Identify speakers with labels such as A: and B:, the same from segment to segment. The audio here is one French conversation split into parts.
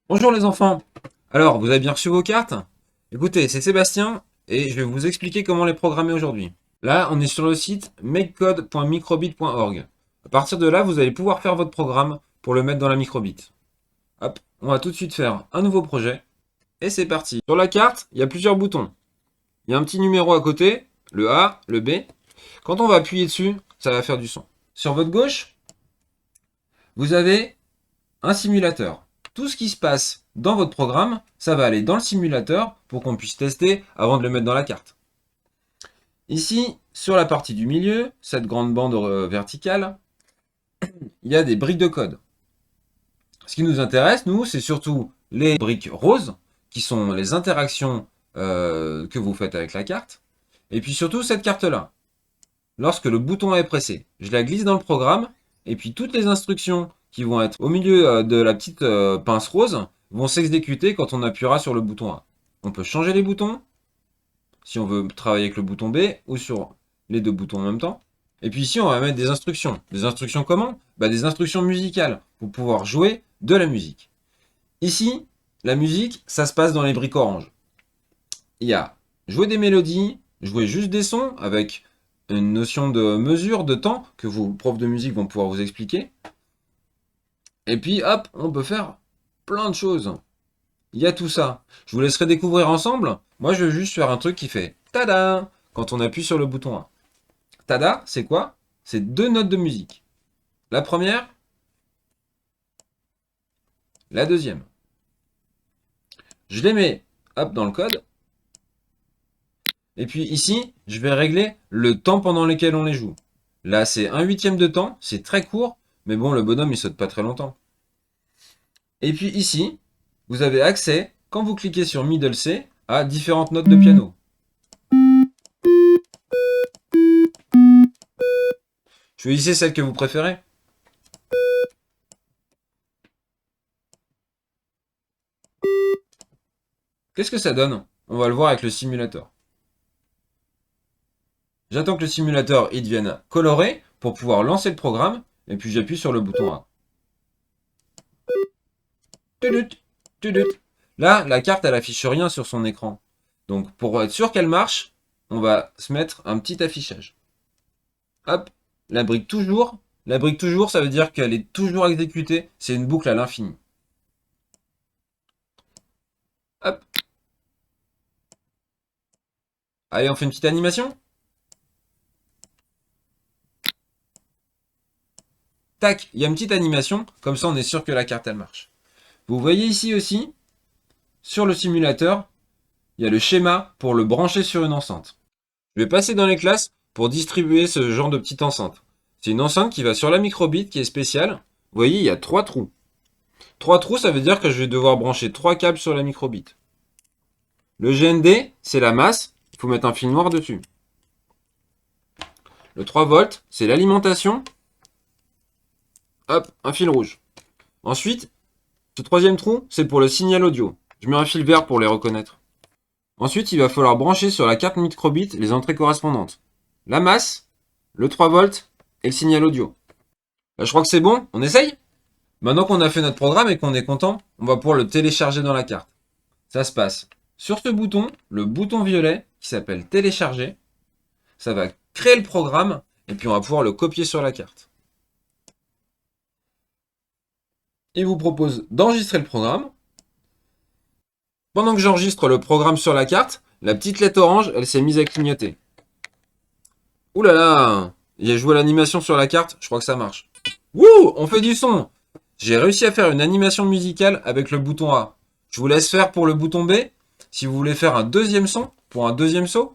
A: Bonjour les enfants. Alors, vous avez bien reçu vos cartes? Écoutez, c'est Sébastien et je vais vous expliquer comment les programmer aujourd'hui. Là, on est sur le site makecode.microbit.org. À partir de là, vous allez pouvoir faire votre programme pour le mettre dans la microbit. Hop, on va tout de suite faire un nouveau projet et c'est parti. Sur la carte, il y a plusieurs boutons. Il y a un petit numéro à côté, le A, le B. Quand on va appuyer dessus, ça va faire du son. Sur votre gauche, vous avez un simulateur. Tout ce qui se passe dans votre programme, ça va aller dans le simulateur pour qu'on puisse tester avant de le mettre dans la carte. Ici, sur la partie du milieu, cette grande bande verticale, il y a des briques de code. Ce qui nous intéresse, nous, c'est surtout les briques roses, qui sont les interactions que vous faites avec la carte. Et puis surtout cette carte-là. Lorsque le bouton est pressé, je la glisse dans le programme, et puis toutes les instructions qui vont être au milieu de la petite pince rose vont s'exécuter quand on appuiera sur le bouton A. On peut changer les boutons, si on veut travailler avec le bouton B, ou sur les deux boutons en même temps. Et puis ici, on va mettre des instructions. Des instructions comment? Des instructions musicales, pour pouvoir jouer de la musique. Ici, la musique, ça se passe dans les briques oranges. Il y a jouer des mélodies, jouer juste des sons avec une notion de mesure, de temps, que vos profs de musique vont pouvoir vous expliquer. Et puis, hop, on peut faire plein de choses. Il y a tout ça. Je vous laisserai découvrir ensemble. Moi, je vais juste faire un truc qui fait tada quand on appuie sur le bouton A. Tada, c'est quoi? C'est deux notes de musique. La première, la deuxième. Je les mets, hop, dans le code. Et puis ici, je vais régler le temps pendant lequel on les joue. Là, c'est 1/8 de temps, c'est très court, mais bon, le bonhomme, il saute pas très longtemps. Et puis ici, vous avez accès, quand vous cliquez sur Middle C, à différentes notes de piano. Choisissez celle que vous préférez. Qu'est-ce que ça donne? On va le voir avec le simulateur. J'attends que le simulateur il devienne coloré pour pouvoir lancer le programme, et puis j'appuie sur le bouton A. Tudut, tudut. Là, la carte, elle affiche rien sur son écran. Donc, pour être sûr qu'elle marche, on va se mettre un petit affichage. Hop, la brique toujours. La brique toujours, ça veut dire qu'elle est toujours exécutée. C'est une boucle à l'infini. Hop. Allez, on fait une petite animation. Tac, il y a une petite animation. Comme ça, on est sûr que la carte, elle marche. Vous voyez ici aussi, sur le simulateur, il y a le schéma pour le brancher sur une enceinte. Je vais passer dans les classes pour distribuer ce genre de petite enceinte. C'est une enceinte qui va sur la microbit qui est spéciale. Vous voyez, il y a 3 trous. 3 trous, ça veut dire que je vais devoir brancher 3 câbles sur la microbit. Le GND, c'est la masse. Il faut mettre un fil noir dessus. Le 3 volts, c'est l'alimentation. Hop, un fil rouge. Ensuite, ce troisième trou, c'est pour le signal audio. Je mets un fil vert pour les reconnaître. Ensuite, il va falloir brancher sur la carte microbit les entrées correspondantes. La masse, le 3 volts et le signal audio. Là, je crois que c'est bon, on essaye? Maintenant qu'on a fait notre programme et qu'on est content, on va pouvoir le télécharger dans la carte. Ça se passe sur ce bouton, le bouton violet qui s'appelle télécharger. Ça va créer le programme et puis on va pouvoir le copier sur la carte. Il vous propose d'enregistrer le programme. Pendant que j'enregistre le programme sur la carte, la petite lettre orange, elle s'est mise à clignoter. Ouh là là, il a joué l'animation sur la carte, je crois que ça marche. Wouh, on fait du son. J'ai réussi à faire une animation musicale avec le bouton A. Je vous laisse faire pour le bouton B, si vous voulez faire un deuxième son, pour un deuxième saut.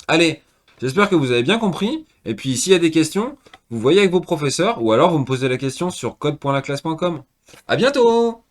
A: Allez, j'espère que vous avez bien compris. Et puis s'il y a des questions, vous voyez avec vos professeurs, ou alors vous me posez la question sur code.laclasse.com. À bientôt!